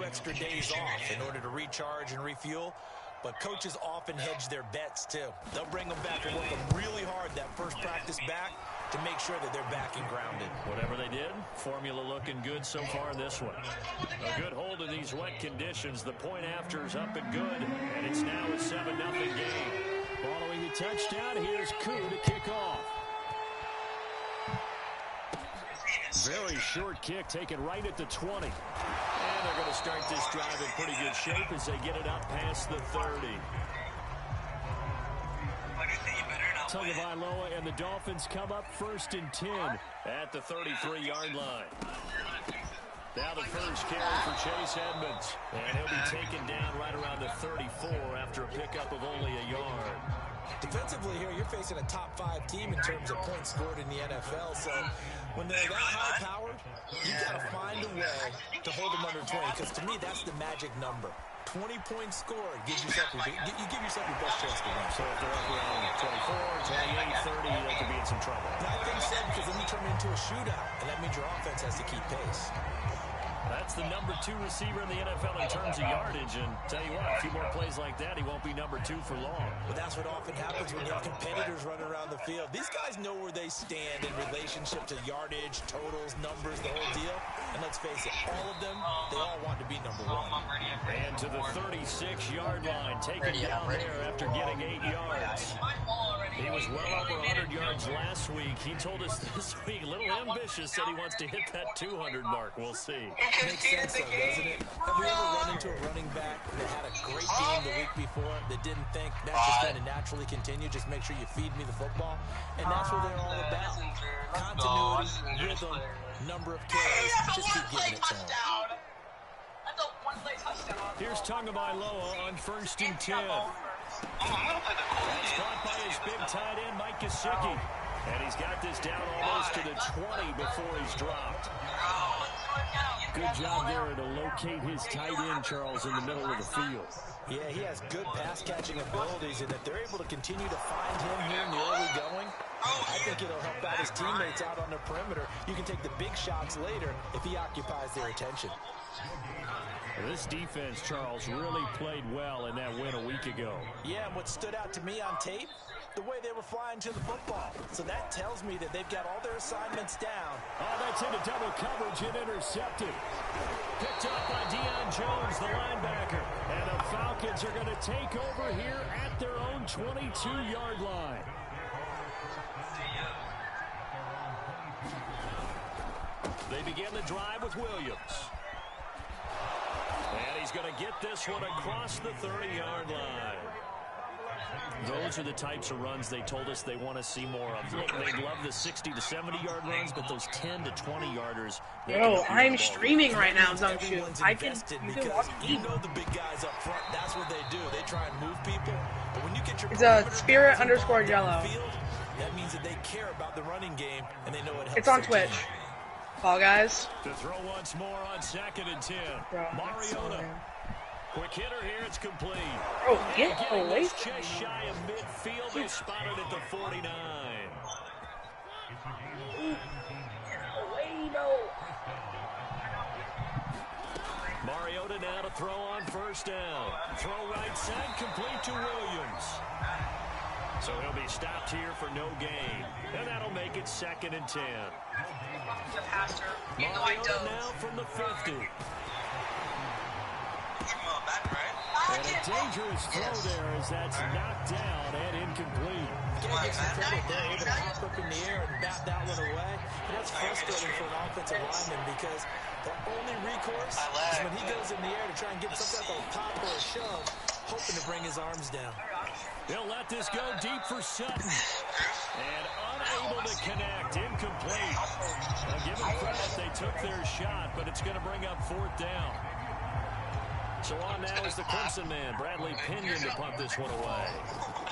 extra days off in order to recharge and refuel. But coaches often hedge their bets, too. They'll bring them back and work them really hard that first practice back to make sure that they're back and grounded. Whatever they did, formula looking good so far in this one. A good hold in these wet conditions. The point after's up and good, and it's now a 7-0 game. Following the touchdown, here's Koo to kick off. Very short kick taken right at the 20. And they're going to start this drive in pretty good shape as they get it up past the 30. Tagovailoa and the Dolphins come up 1st and 10 at the 33-yard line. Now the first carry for Chase Edmonds. And he'll be taken down right around the 34 after a pickup of only a yard. Defensively here, you're facing a top-5 team in terms of points scored in the NFL. So when they're that high-powered, you got to find a way to hold them under 20. Because to me, that's the magic number. 20 points scored. You give yourself your best chance to win. So if they're up around 24, 28, 30, they could be in some trouble. I think so, because then you turn it into a shootout, and that means your offense has to keep pace. That's the number 2 receiver in the NFL in terms of yardage. And tell you what, a few more plays like that, he won't be number 2 for long. But that's what often happens when you have competitors running around the field. These guys know where they stand in relationship to yardage, totals, numbers, the whole deal. And let's face it, all of them, they all want to be number 1. And to the 36-yard line, taken down there after getting 8 yards. He was well over 100 yards last week. He told us this week, a little ambitious, said he wants to hit that 200 mark. We'll see. Makes sense, though, doesn't it? Have you ever run into a running back that had a great game the week before that didn't think that's just going to naturally continue? Just make sure you feed me the football. And that's what they're all about. Continuity, rhythm, number of carries. Just keep giving it to them. Here's Tagovailoa on 1st and 10. That's caught by his big tight end, Mike Gesicki. And he's got this down almost to the 20 before he's dropped. Good job there to locate his tight end, Charles, in the middle of the field. Yeah, he has good pass-catching abilities, and if they're able to continue to find him here in the early going, I think it'll help out his teammates out on the perimeter. You can take the big shots later if he occupies their attention. This defense, Charles, really played well in that win a week ago. Yeah, and what stood out to me on tape, the way they were flying to the football. So that tells me that they've got all their assignments down. Oh, that's into double coverage and intercepted. Picked up by Deion Jones, the linebacker. And the Falcons are going to take over here at their own 22-yard line. They begin the drive with Williams. And he's going to get this one across the 30-yard line. Those are the types of runs they told us they want to see more of. They love the 60 to 70-yard runs, but those 10 to 20-yarders. Bro, I'm streaming right now, don't you? I can because you know the big guys up front. That's what they do. They try and move people. But when you get your it's a Spirit_Yellow. Field, that means that they care about the running game and they know it helps. It's on Twitch. Fall Guys. To throw once more on 2nd and 10. Bro, Mariota. Quick hitter here, it's complete. Oh, get away just shy of midfield. They spotted at the 49. Mariota now to throw on 1st down. Throw right side, complete to Williams. So he'll be stopped here for no gain. And that'll make it 2nd and 10. Mariota now from the 50. And a dangerous throw there as that's knocked down and incomplete. Can't get some credit there. Able to hop up in the air and bat that one away. And that's frustrating for an offensive lineman because the only recourse is when he goes in the air to try and get some type of pop or a shove, hoping to bring his arms down. They'll let this go deep for Sutton. And unable to connect. Incomplete. Now give them credit. They took their shot, but it's going to bring up 4th down. So on now is the Clemson man, Bradley Pinion, to punt this one away.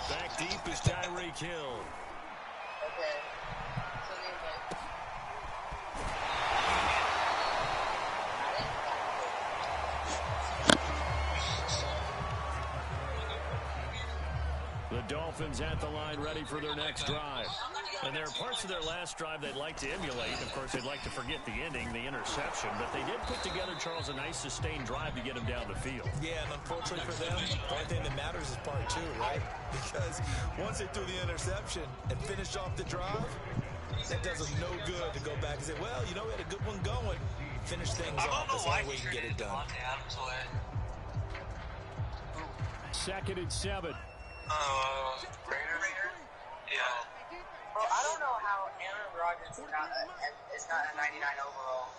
Back deep is Tyreek Hill. The Dolphins at the line ready for their next drive. And there are parts of their last drive they'd like to emulate. Of course, they'd like to forget the ending, the interception. But they did put together, Charles, a nice sustained drive to get them down the field. Yeah, and unfortunately for them, the only thing that matters is part 2, right? Because once they threw the interception and finished off the drive, that does them no good to go back and say, well, you know, we had a good one going. Finish things off. That's the only way you can get it done. 2nd and 7. Raider? Yeah. Bro, I don't know how Aaron Rodgers is not a 99 overall.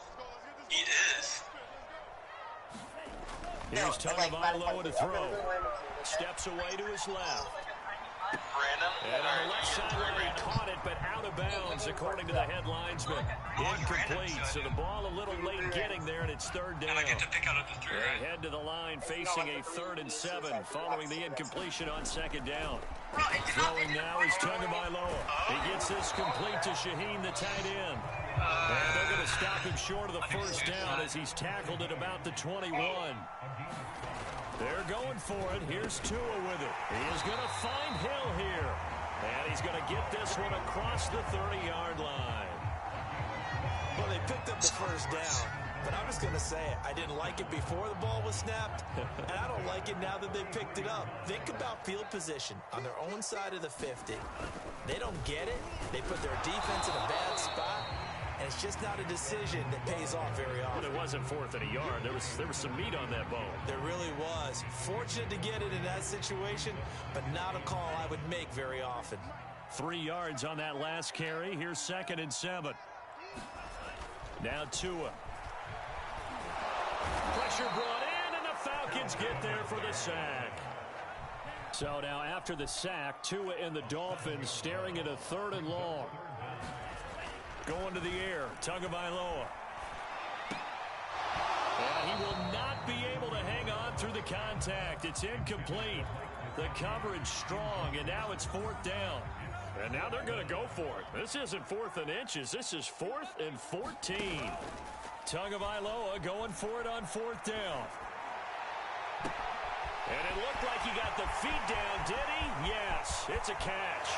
He is. Here's Tagovailoa to throw. Steps away to his left. And on the left sideline, he caught it, but out of bounds, according to the headlinesman. Incomplete, so the ball a little late getting there, and it's 3rd down. And I get to pick out of the 3, right? They head to the line facing a 3rd and 7, following the incompletion on 2nd down. Throwing now is Tagovailoa. He gets this complete to Shaheen, the tight end. And they're going to stop him short of the 1st down as he's tackled at about the 21. They're going for it. Here's Tua with it. He is going to find Hill here. And he's going to get this one across the 30-yard line. Well, they picked up the 1st down. But I'm just going to say it. I didn't like it before the ball was snapped, and I don't like it now that they picked it up. Think about field position on their own side of the 50. They don't get it. They put their defense in a bad spot, and it's just not a decision that pays off very often. Well, it wasn't 4th and a yard. There was some meat on that bone. There really was. Fortunate to get it in that situation, but not a call I would make very often. 3 yards on that last carry. Here's 2nd and 7. Now Tua. Pressure brought in, and the Falcons get there for the sack. So now after the sack, Tua and the Dolphins staring at a 3rd and long. Going to the air, Tagovailoa. And he will not be able to hang on through the contact. It's incomplete. The coverage strong, and now it's 4th down. And now they're going to go for it. This isn't 4th and inches. This is 4th and 14. Tagovailoa going for it on 4th down. And it looked like he got the feet down, did he? Yes, it's a catch.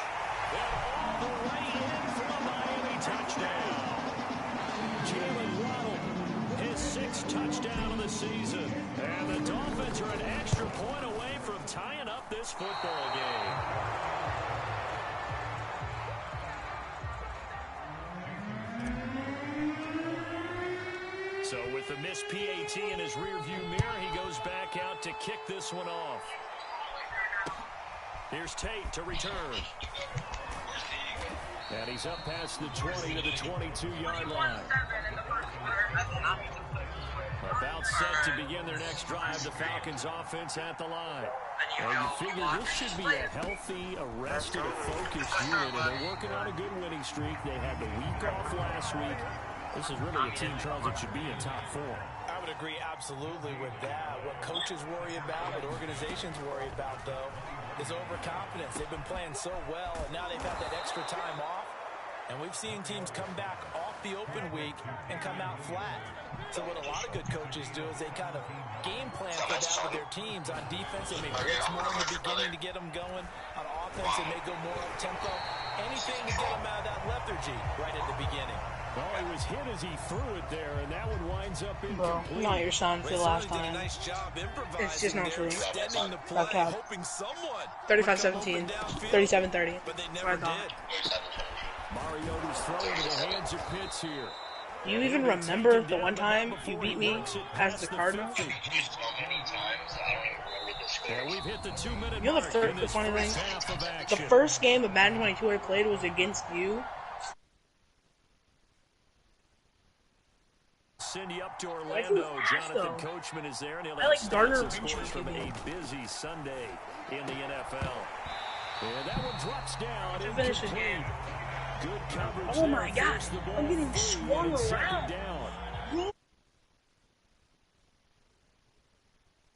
And all the way in for a Miami touchdown. Jalen Waddle, his 6th touchdown of the season. And the Dolphins are an extra point away from tying up this football game. So with the missed PAT in his rearview mirror, he goes back out to kick this one off. Here's Tate to return. And he's up past the 20 to the 22-yard line. About set to begin their next drive, the Falcons offense at the line. And you figure this should be a healthy, arrested, focused unit, and they're working on a good winning streak. They had the week off last week. This is really a team, Charles, that should be in top 4. I would agree absolutely with that. What coaches worry about, what organizations worry about, though, is overconfidence. They've been playing so well, and now they've had that extra time off. And we've seen teams come back off the open week and come out flat. So what a lot of good coaches do is they kind of game plan for that with their teams. On defense, they may blitz more in the beginning to get them going. On offense, they may go more up-tempo. Anything to get them out of that lethargy right at the beginning. Well, he was hit as he threw it there, and that one winds up incomplete. Bro, not your son for the last time. It's just not true. That cap. 35-17. 37-30. I thought. Mariota's throwing to the hands of Pitts here. Do you even remember the one time you beat me as the Cardinals? We've hit the 2-minute You know the funny thing? The first game of Madden 22 I played was against you. Send you up to Orlando. Jonathan Coachman is there, and he'll have stats and scores from a busy Sunday in the NFL. And that one drops down. Finish this game. Good coverage. Oh my God! I'm getting swung around. Down.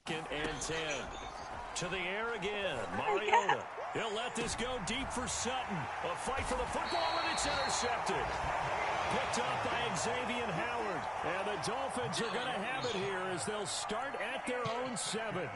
Second and 10. To the air again. Mariota. He'll let this go deep for Sutton. A fight for the football, and it's intercepted. Picked up by Xavier Howard. And the Dolphins are going to have it here as they'll start at their own 7.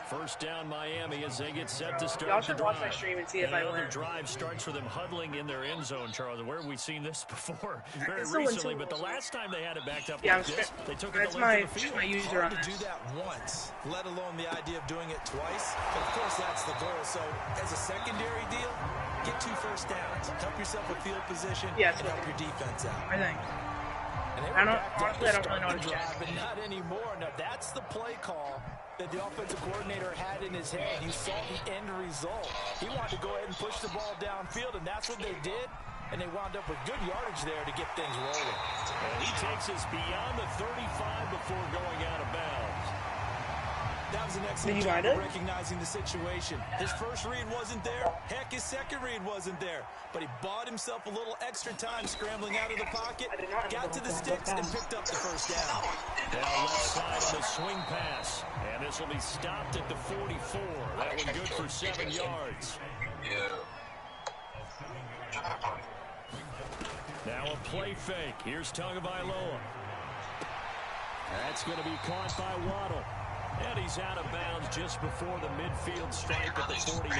First down Miami as they get set to start. Y'all should watch my stream and see if I win. Another drive starts for them huddling in their end zone, Charles. Where have we seen this before? Very still recently, but the last time they had it backed up yeah, like this, they took it that's to my, the field. my user on to do that once, let alone the idea of doing it twice. But of course, that's the goal. So as a secondary deal, get 2 first downs. Help yourself with field position and help your defense out. I think. I don't really know what to drive, but not anymore. Now, that's the play call that the offensive coordinator had in his head. You saw the end result. He wanted to go ahead and push the ball downfield, and that's what they did. And they wound up with good yardage there to get things rolling. And he takes us beyond the 35 before going out of bounds. That was an excellent job of recognizing the situation. His first read wasn't there. Heck, his second read wasn't there. But he bought himself a little extra time scrambling out of the pocket, got to the sticks, and picked up the first down. Now left side on the swing pass. And this will be stopped at the 44. That one good for 7 yards. Now a play fake. Here's Tagovailoa. That's going to be caught by Waddle. And he's out of bounds just before the midfield stripe at the 49.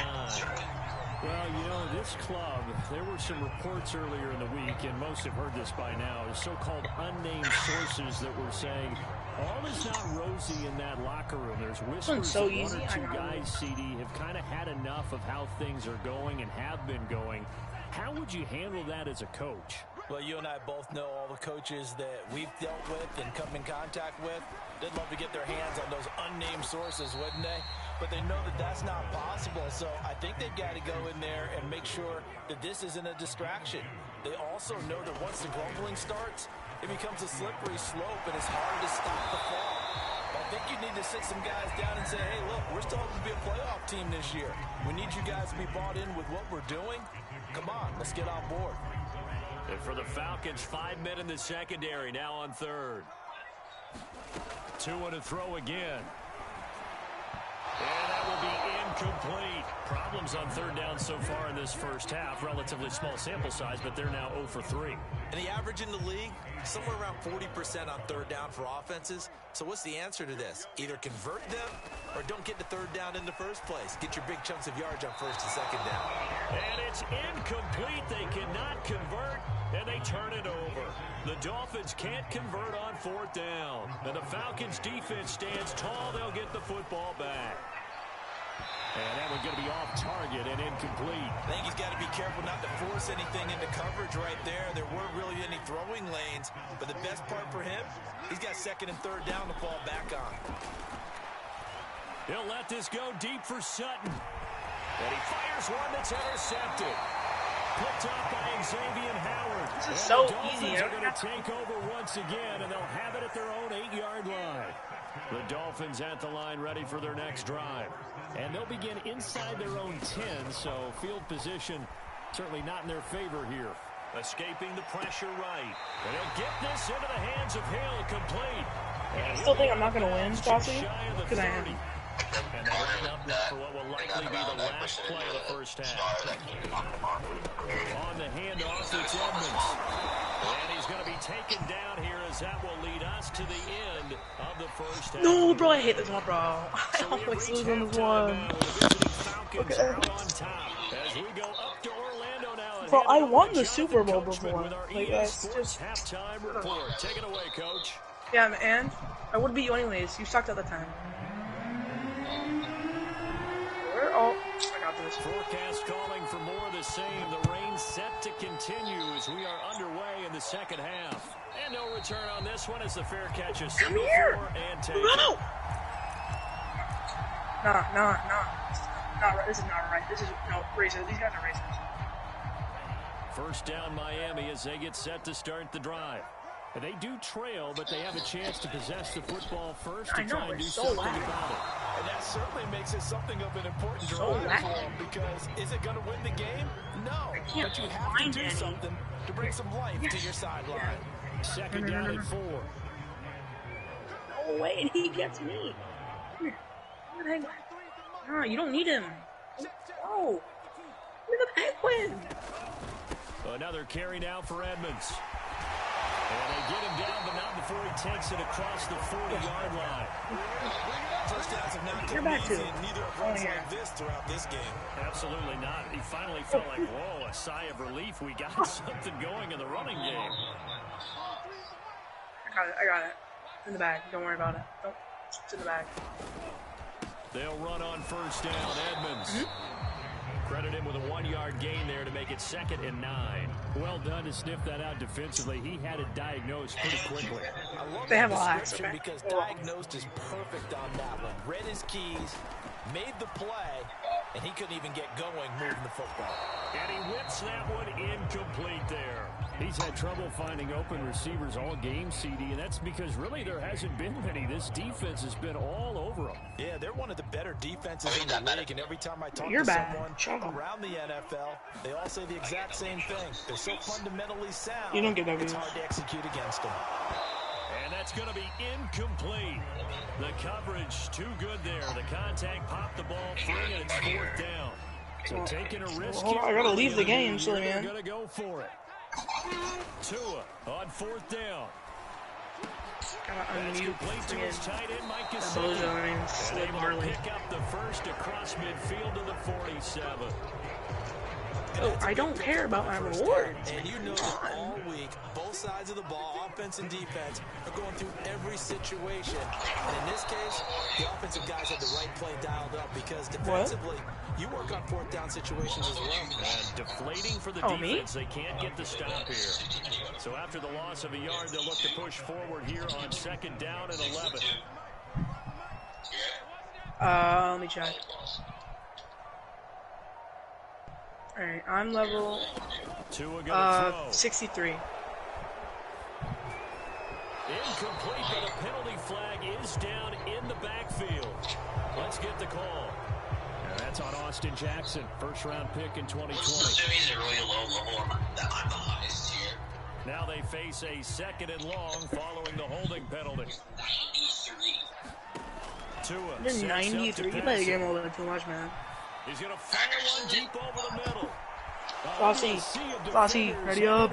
Well, you know, this club, there were some reports earlier in the week, and most have heard this by now, so-called unnamed sources that were saying, all is not rosy in that locker room. There's whispers that 1 or 2 guys, CD, have kind of had enough of how things are going and have been going. How would you handle that as a coach? Well, you and I both know all the coaches that we've dealt with and come in contact with. They'd love to get their hands on those unnamed sources, wouldn't they? But they know that that's not possible, so I think they've got to go in there and make sure that this isn't a distraction. They also know that once the grumbling starts, it becomes a slippery slope, and it's hard to stop the fall. I think you need to sit some guys down and say, hey, look, we're still hoping to be a playoff team this year. We need you guys to be bought in with what we're doing. Come on, let's get on board. And for the Falcons, 5 men in the secondary, now on third. 2 and a throw again. And that will be incomplete. Problems on third down so far in this first half. Relatively small sample size, but they're now 0 for 3. And the average in the league, somewhere around 40% on third down for offenses. So what's the answer to this? Either convert them or don't get the third down in the first place. Get your big chunks of yards on first and second down. And it's incomplete. They cannot convert, and they turn it over. The Dolphins can't convert on fourth down. And the Falcons' defense stands tall. They'll get the football back. And that one's going to be off target and incomplete. I think he's got to be careful not to force anything into coverage right there. There weren't really any throwing lanes. But the best part for him, he's got second and third down to fall back on. He'll let this go deep for Sutton. And he fires one that's intercepted. Picked up by Xavier Howard. This is so easy. They're going to take over once again, and they'll have it at their own 8-yard line. The Dolphins at the line ready for their next drive. And they'll begin inside their own 10, so field position certainly not in their favor here. Escaping the pressure right. And he'll get this into the hands of Hill, complete. I still think I'm not going to win, Saucy, because I am. And they're line up now for what will likely be the last play of the first half. On the handoff, it's Edmonds. And he's going to be taken down here as that will lead us to the end of the first half. No, bro, I hate this one, bro. I always lose on this one. Okay. Bro, I won the Super Bowl before. Like, that's just... Halftime report. Take it away, Coach. Yeah, and I would beat you anyways. You sucked at the time. Oh, I got this. Forecast calling for more of the same. The rain set to continue as we are underway in the second half. And no return on this one as the fair catch is Come here! And take No! Nah. This is not right. This is no racist. These guys are racist. First down Miami as they get set to start the drive. And they do trail, but they have a chance to possess the football first to try and do something about it. And that certainly makes it something of an important drive for them, because is it going to win the game? No, but you have to do something to bring some life to your sideline. Second down and 4. No way, he gets me. Come here. No, you don't need him. No. You're the Penguin. Another carry now for Edmonds. And they get him down, but not before he takes it across the 40-yard line. First downs have not You're back too. Neither have runs like this throughout this game. Absolutely not. He finally felt like, whoa, a sigh of relief. We got something going in the running game. I got it. In the bag. Don't worry about it. Don't. It's in the bag. They'll run on first down. Edmonds. Credit him with a 1-yard gain there to make it 2nd and 9. Well done to sniff that out defensively. He had it diagnosed pretty quickly. They have a lot. Because diagnosed is perfect on that one. Read his keys, made the play, and he couldn't even get going moving the football. And he whips that one incomplete there. He's had trouble finding open receivers all game, CD, and that's because really there hasn't been many. This defense has been all over them. Yeah, they're one of the better defenses in the league, and every time I talk to someone around the NFL, they all say the exact same thing. They're so fundamentally sound, you don't get that it's hard to execute against them. And that's going to be incomplete. The coverage too good there. The contact popped the ball free, and it's 4th down. So taking a risk. Hold on, I got to leave the game, silly man. Going to go for it. Tua on 4th down. That's complete to his tight end, Mike Gesicki. Slid able to pick up the first across midfield to the 47. Oh, I don't care about my rewards. And you know that all week, both sides of the ball, offense and defense, are going through every situation. And in this case, the offensive guys had the right play dialed up because defensively, you work on 4th down situations as well. And deflating for the defense, they can't get the stop here. So after the loss of a yard, they'll look to push forward here on 2nd down and 11. Let me check. Alright, I'm level 63. Incomplete, but a penalty flag is down in the backfield. Let's get the call. And that's on Austin Jackson, 1st-round pick in 2020. He's a really low level. I'm the highest here. Now they face a 2nd and long following the holding penalty. 93. Tua. You're 93. You play the game a little bit too much, man. He's going to fire one deep over the middle. Flossie, ready up.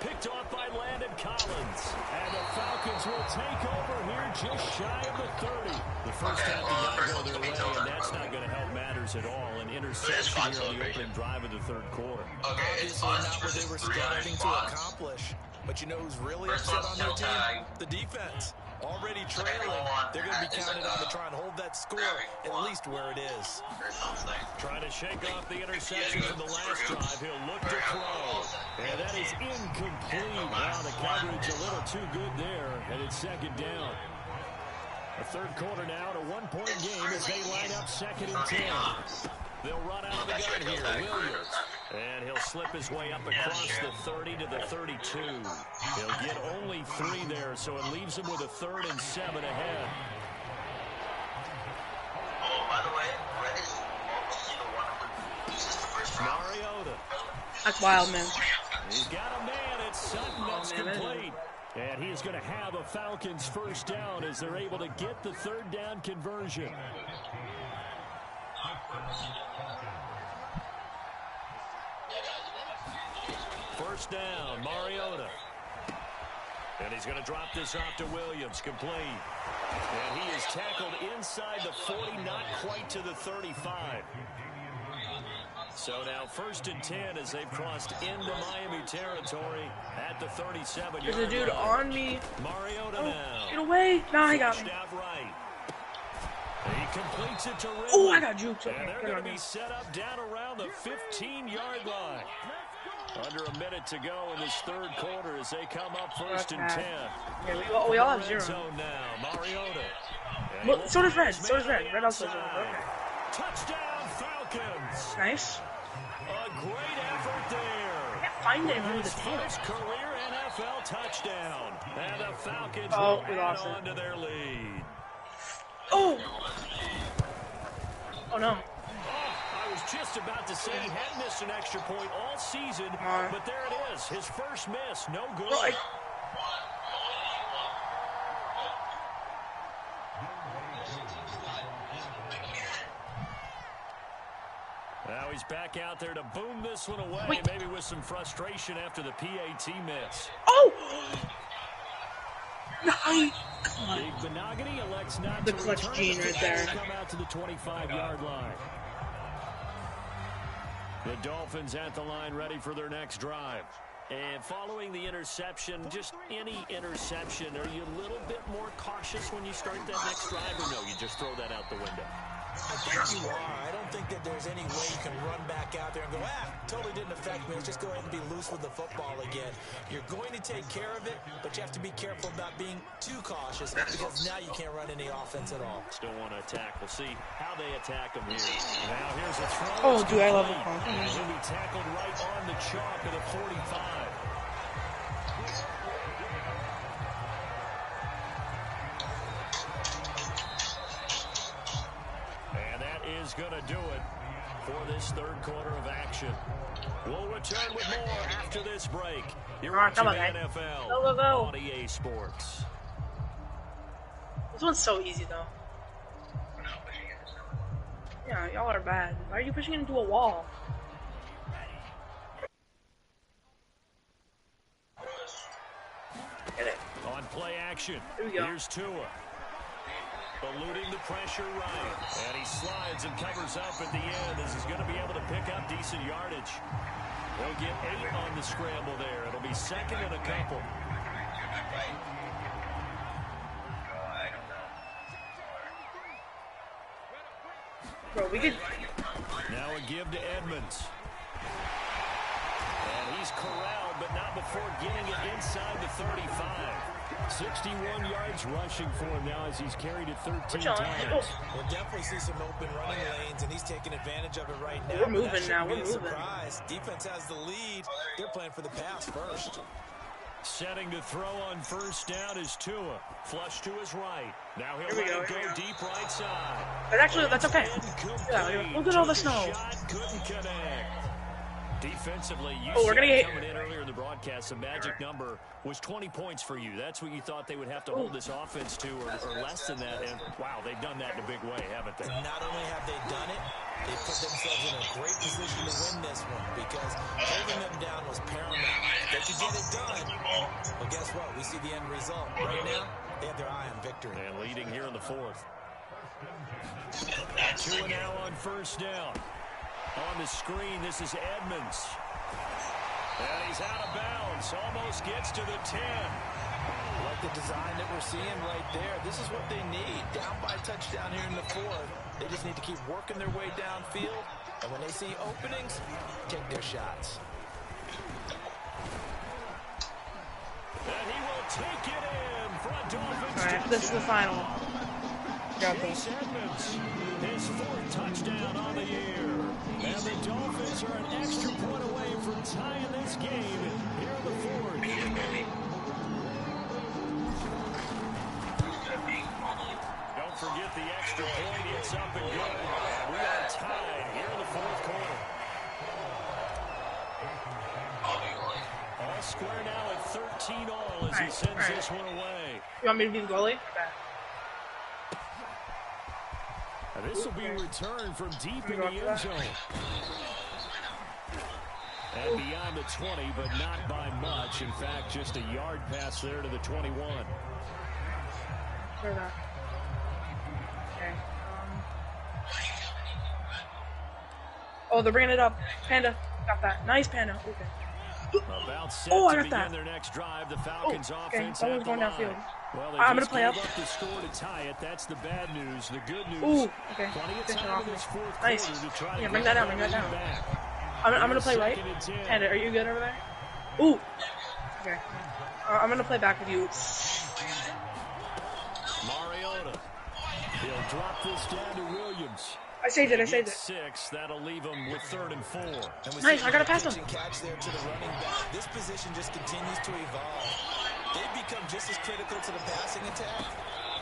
Picked off by Landon Collins. And the Falcons will take over here just shy of the 30. The first half did not go their way, and that's not going to help matters at all. An interception here on the opening drive of the 3rd quarter. Obviously not what they were striving to accomplish. But you know who's really upset on their team? The defense. Already trailing, they're going to be counted on to try and hold that score at least where it is. Trying to shake off the interception from the last drive. He'll look to throw. And that is incomplete. Wow, the coverage a little too good there. And it's 2nd down. The 3rd quarter now at a 1-point game as they line up 2nd and 10. They'll run out of the gun here. Williams. And he'll slip his way up across the 30 to the 32. He'll get only 3 there, so it leaves him with a 3rd and 7 ahead. Oh, by the way, Red is almost the one who uses the first round. Mariota. That's wild, man. He's got a man at Sutton. That's complete. And he's going to have a Falcons 1st down as they're able to get the 3rd down conversion. First down, Mariota. And he's going to drop this off to Williams, complete. And he is tackled inside the 40, not quite to the 35. So now 1st and 10 as they've crossed into Miami territory at the 37. There's a dude on me. Mariota now. Get away. Nah, he got me. Right. He completes it to Ridley. Oh, I got juked. And they're going to be set up down around the 15-yard line. Under a minute to go in this 3rd quarter as they come up 1st and 10. Yeah, we all have 0. Now, Mariota. Look, so does Red. So does Red. Red also does. Okay. Touchdown, Falcons. Nice. A great effort there. I can't find it in the tail. First career NFL touchdown. And the Falcons we lost on to their lead. Oh. Oh, no. I was just about to say he had missed an extra point all season, but there it is. His first miss. No good. Bro, now he's back out there to boom this one away, maybe with some frustration after the PAT miss. Oh! Nice. Big Benogany elects not The to clutch return. gene right there. Come out to the 25-yard line. The Dolphins at the line, ready for their next drive. And following the interception, just any interception, are you a little bit more cautious when you start that next drive, or no, you just throw that out the window? I think you are. I don't think that there's any way you can run back out there and go, totally didn't affect me. Let's just go ahead and be loose with the football again. You're going to take care of it, but you have to be careful about being too cautious because now you can't run any offense at all. Still want to attack. We'll see how they attack him here. Now here's a throw. Oh, dude, I love the call. He'll be tackled right on the chalk at a 45. Is going to do it for this third quarter of action. We'll return with more after this break. You're watching the NFL on EA Sports. This one's so easy, though. Yeah, y'all are bad. Why are you pushing it into a wall? Get it. On play action. Here we go. Here's Tua. Eluding the pressure right. And he slides and covers up at the end as he's going to be able to pick up decent yardage. He'll get 8 on the scramble there. It'll be second and a couple. Bro, we could... Now a give to Edmonds. And he's corralled, but not before getting it inside the 35. 61 yards rushing for him now as he's carried it 13 times. We'll definitely see some open running lanes, and he's taking advantage of it right now. We're moving now. We're moving. Surprise. Defense has the lead. They're playing for the pass first. Setting to throw on first down is Tua. Flush to his right. Now he'll let it go deep right side. But actually, that's okay. Yeah, look at all the snow. Couldn't connect. Defensively, you we're gonna get coming in earlier in the broadcast, the magic number was 20 points for you. That's what you thought they would have to hold this offense to, or less than that. And wow, they've done that in a big way, haven't they? Not only have they done it, they put themselves in a great position to win this one because holding them down was paramount. They could get it done. Well, guess what? We see the end result. Right now, they have their eye on victory. And leading here in the fourth. Tua now on first down. On the screen, this is Edmonds. And he's out of bounds. Almost gets to the 10. Like the design that we're seeing right there. This is what they need. Down by touchdown here in the fourth. They just need to keep working their way downfield. And when they see openings, take their shots. And he will take it in for a Dolphins. All right, this is the final. Chase Edmonds, his fourth touchdown on the year. And the Dolphins are an extra point away from tying this game here in the fourth. Don't forget the extra point. It's up and good. We are tied here in the fourth quarter. All square now at 13 all as he sends this one away. You want me to be the goalie? This will be returned from deep in the end zone. And beyond the 20, but not by much. In fact, just a yard pass there to the 21. Okay. Oh, they're bringing it up. Panda. Got that. Nice, Panda. Okay. About set I to got begin that. Their next drive. The Falcons offense that at one's the going line. downfield. Well, they I'm just gonna play up. gave up the score to tie it. That's the bad news. The good news. Ooh, okay. Plenty of Finish it time off. in this fourth Nice. quarter to try to Bring get that down. Bring that lead down. back. I'm gonna play right. Second and 10. Panda, are you good over there? Ooh. Okay. I'm gonna play back with you. Mariota. He'll drop this down to Williams. I saved it. I saved it. 6. That'll leave him with 3rd and 4. Nice. I gotta pass him. Catch there to the running back. This position just continues to evolve. They become just as critical to the passing attack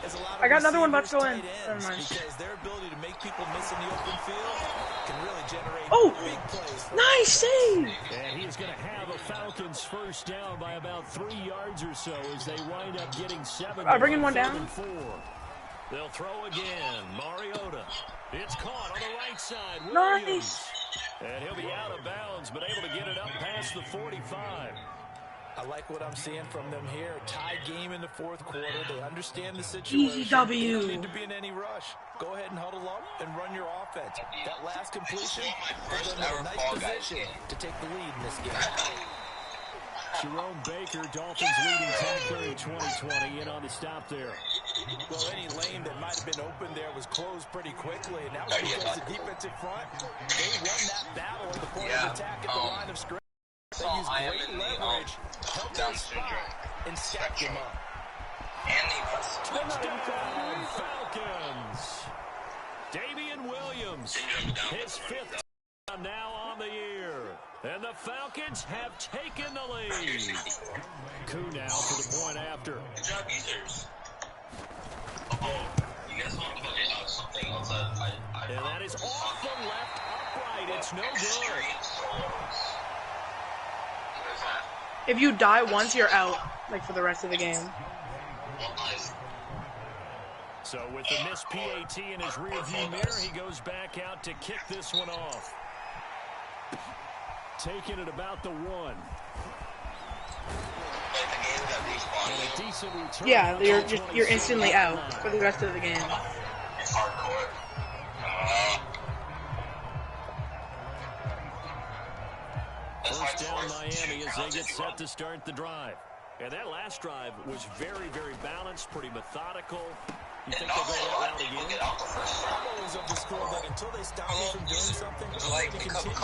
as a lot of I got another one about to go in. Never mind. Because their ability to make people miss in the open field can really generate big plays. Nice save. And he's going to have a Falcons first down by about 3 yards or so as they wind up getting 7. Bringing one down. 4. They'll throw again. Mariota. It's caught on the right side. Williams. Nice. And he'll be out of bounds, but able to get it up past the 45. I like what I'm seeing from them here. Tie game in the fourth quarter. They understand the situation. Easy W. They don't need to be in any rush. Go ahead and huddle up and run your offense. That last completion put them in a nice position to take the lead in this game. Jerome Baker, Dolphins leading tackler in 2020, in on the stop there. Well, any lane that might have been open there was closed pretty quickly, and that was because the defensive front, they won that battle in the point of attack at the line of scrimmage. They used great leverage, held their spot, and stacked them up. Touchdown, Falcons! Damian Williams, his fifth touchdown now on the year. And the Falcons have taken the lead. Koo now for the point after. Good job, users. You guys want to look at something else and that is off the left upright. It's no good. If you die once, you're out, like, for the rest of the game. So with the missed PAT in his rearview mirror, he goes back out to kick this one off. Taking it about the 1. And a decent return. Yeah, you're instantly out for the rest of the game. It's hardcore. First down Miami as they get set to start the drive. And that last drive was very, very balanced, pretty methodical. You think they'll go that route again? I'm always of the school that until they stop me from doing something, I'm going to continue.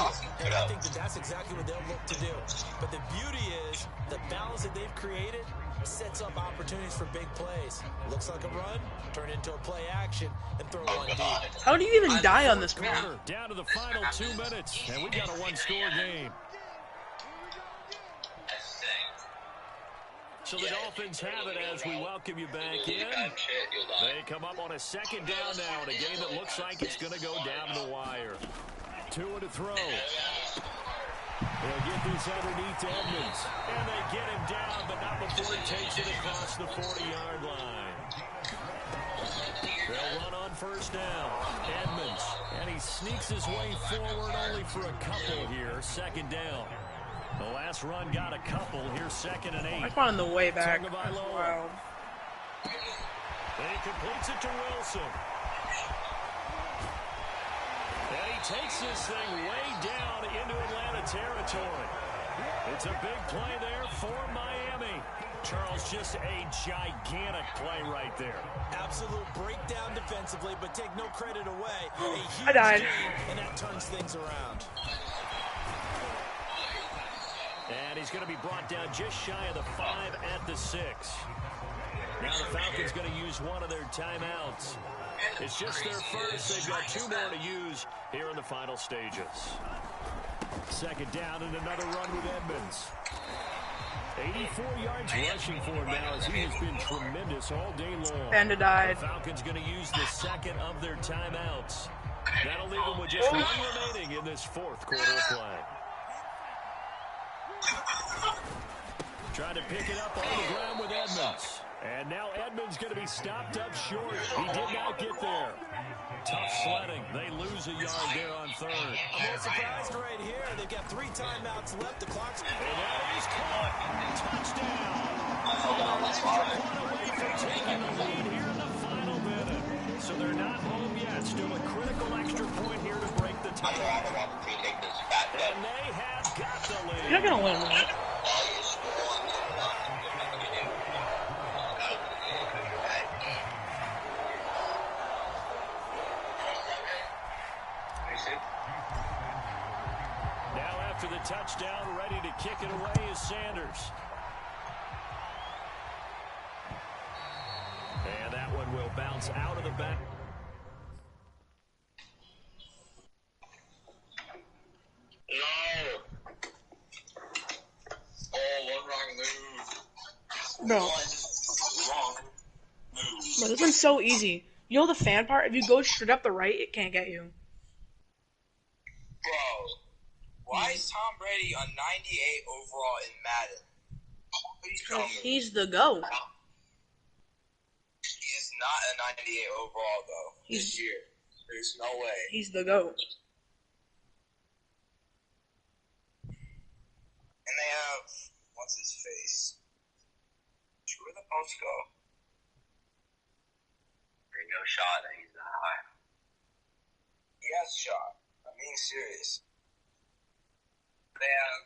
And I think that's exactly what they'll look to do. But the beauty is, the balance that they've created sets up opportunities for big plays. Looks like a run, turn into a play action, and throw one deep. How do you even die on this quarter? Down to the final 2 minutes, and we got a one-score game. So the Dolphins have it as we welcome you back in. They come up on a second down now in a game that looks like it's going to go down the wire. 2 to throw. They'll get this underneath to Edmonds. And they get him down, but not before he takes it across the 40-yard line. They'll run on first down. Edmonds. And he sneaks his way forward only for a couple here. Second down. The last run got a couple. Here's 2nd and 8. I found the way back. Wow. He completes it to Wilson. And he takes this thing way down into Atlanta territory. It's a big play there for Miami. Charles, just a gigantic play right there. Absolute breakdown defensively, but take no credit away. A huge I died. game, and that turns things around. And he's going to be brought down just shy of the 5 at the 6. Now the Falcons going to use one of their timeouts. It's just their first. They've got 2 more to use here in the final stages. Second down and another run with Edmonds. 84 yards rushing for him now as he has been tremendous all day long. Panda died. The Falcons going to use the second of their timeouts. That'll leave them with just 1 remaining in this fourth quarter of play. Trying to pick it up on the ground with Edmonds. And now Edmonds going to be stopped up short. He did not get there. Tough sledding. They lose a yard there on 3rd. I'm more surprised right here. They've got 3 timeouts left. The clock's... And that is caught. Touchdown. Away from taking the lead here in the final minute. So they're not home yet. Still a critical extra point here to break the tie. And they have got the lead. You're not going to win, man. After the touchdown, ready to kick it away is Sanders. And that one will bounce out of the back. No. Oh, one wrong move. Bro. Wrong move. Bro, this one's so easy. You know the fan part? If you go straight up the right, it can't get you. Bro. Why is Tom Brady on 98 overall in Madden? Please tell me. He's the GOAT. He is not a 98 overall, though, this year. There's no way. He's the GOAT. And they have, 1 What's his face? Where the post go? There's no shot that he's that high. He has a shot. I'm being serious. They have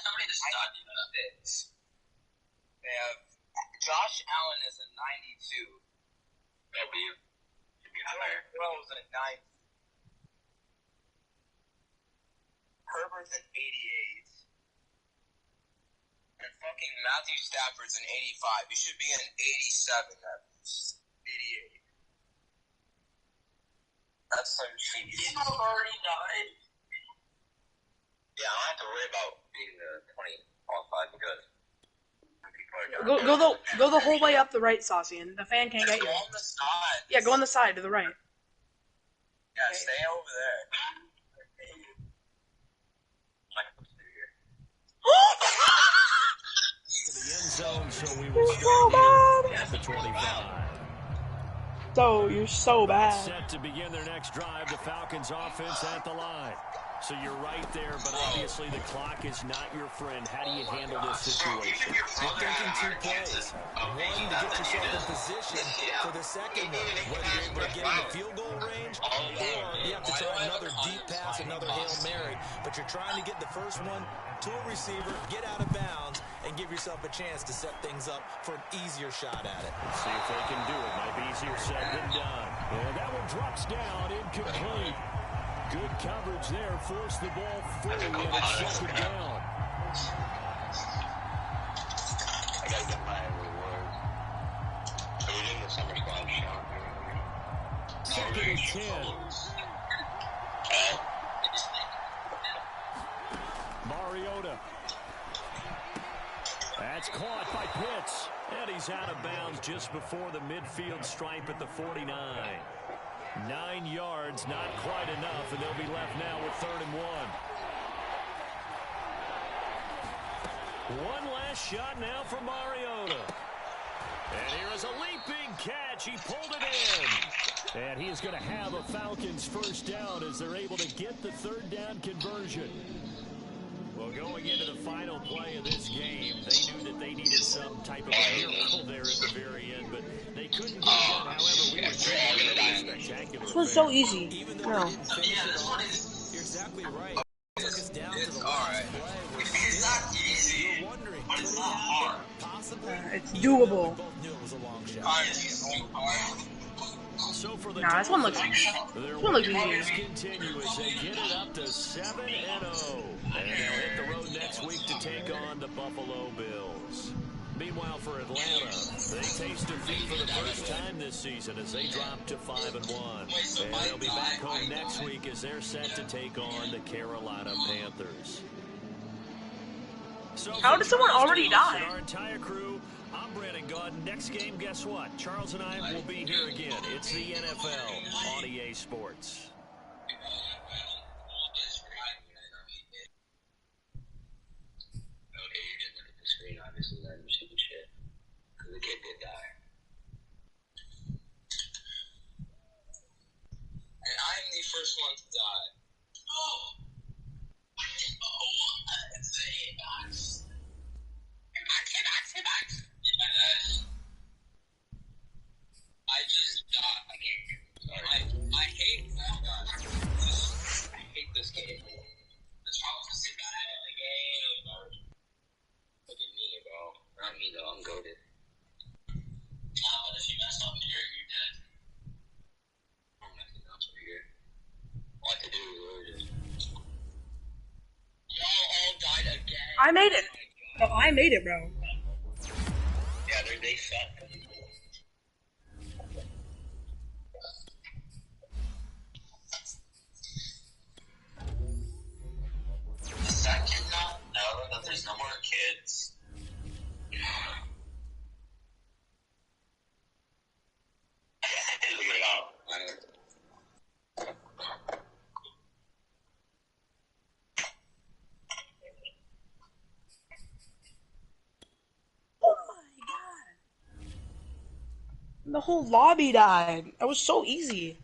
Somebody just not doing that. They have Josh Allen is a 92. That'll be should be higher. Burrow's a 90. Herbert's an 88. And fucking Matthew Stafford's an 85. He should be an 87 at least. 88. That's so cheap. He's already died. Yeah, I don't have to worry about being the 20 qualified because Go the whole way up the right, Saucy, and the fan can't get you. Go on the side. Yeah, go on the side to the right. Yeah, stay over there. To the end zone, so we will start here at the 25. So, you're so bad. Set to begin their next drive, the Falcons offense at the line. So you're right there, but obviously the clock is not your friend. How do you handle this situation? You're thinking two plays. One, to get yourself in position for the second one. Whether you're able to get in the field goal range, or you have to try another deep pass, another Hail Mary. But you're trying to get the first one to a receiver, get out of bounds, and give yourself a chance to set things up for an easier shot at it. Let's see if they can do it. Might be easier said than done. And that one drops down, incomplete. Good coverage there. Force the ball free, and it's second down. I gotta get my reward. Are we doing the summer squad shot? Second and 10. Mariota. That's caught by Pitts. And he's out of bounds just before the midfield stripe at the 49. 9 yards, not quite enough, and they'll be left now with 3rd and 1. One last shot now for Mariota. And here is a leaping catch. He pulled it in. And he is going to have a Falcons first down as they're able to get the 3rd down conversion. Well, going into the final play of this game, they knew that they needed some type of a miracle there at the very end, but they couldn't get it done. However, we were spectacular. This was so easy. No. You're exactly right. Took us down to the last play. It's not easy. We're wondering, But it's not hard. possibly? It's doable. We both knew it was a long shot. So for the Nah, this one looks Dolphins, easy. their This one looks wins easier. continue as they get it up to 7-0. And they'll hit the road next week to take on the Buffalo Bills. Meanwhile, for Atlanta, they taste defeat for the first time this season as they drop to 5-1. And they'll be back home next week as they're set to take on the Carolina Panthers. So How did someone already die? Our entire crew, I'm Brandon Gaudin. Next game, guess what? Charles and I will be here again. It's the NFL on EA Sports. Okay, you didn't look at the screen, obviously, then you're shooting shit. Because the kid did die. And I'm the first one to die. It's the A-box. A-box. Yes. I just died. I hate that. I hate this game. The Charles is bad at the game. Look at me, bro. Not me, though. I'm goated. Nah, but if you messed up here, you're dead. I'm messing up over here. All I have to do is just... Y'all all died again. I made it. No, I made it, bro. Yeah, they suck. Does that kid not know that there's no more kids? Figure it out. Oh my god. The whole lobby died. That was so easy.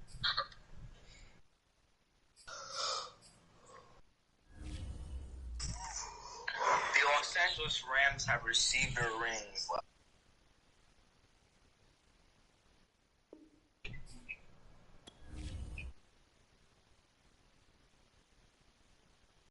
They lost Los Angeles Rams have received their rings.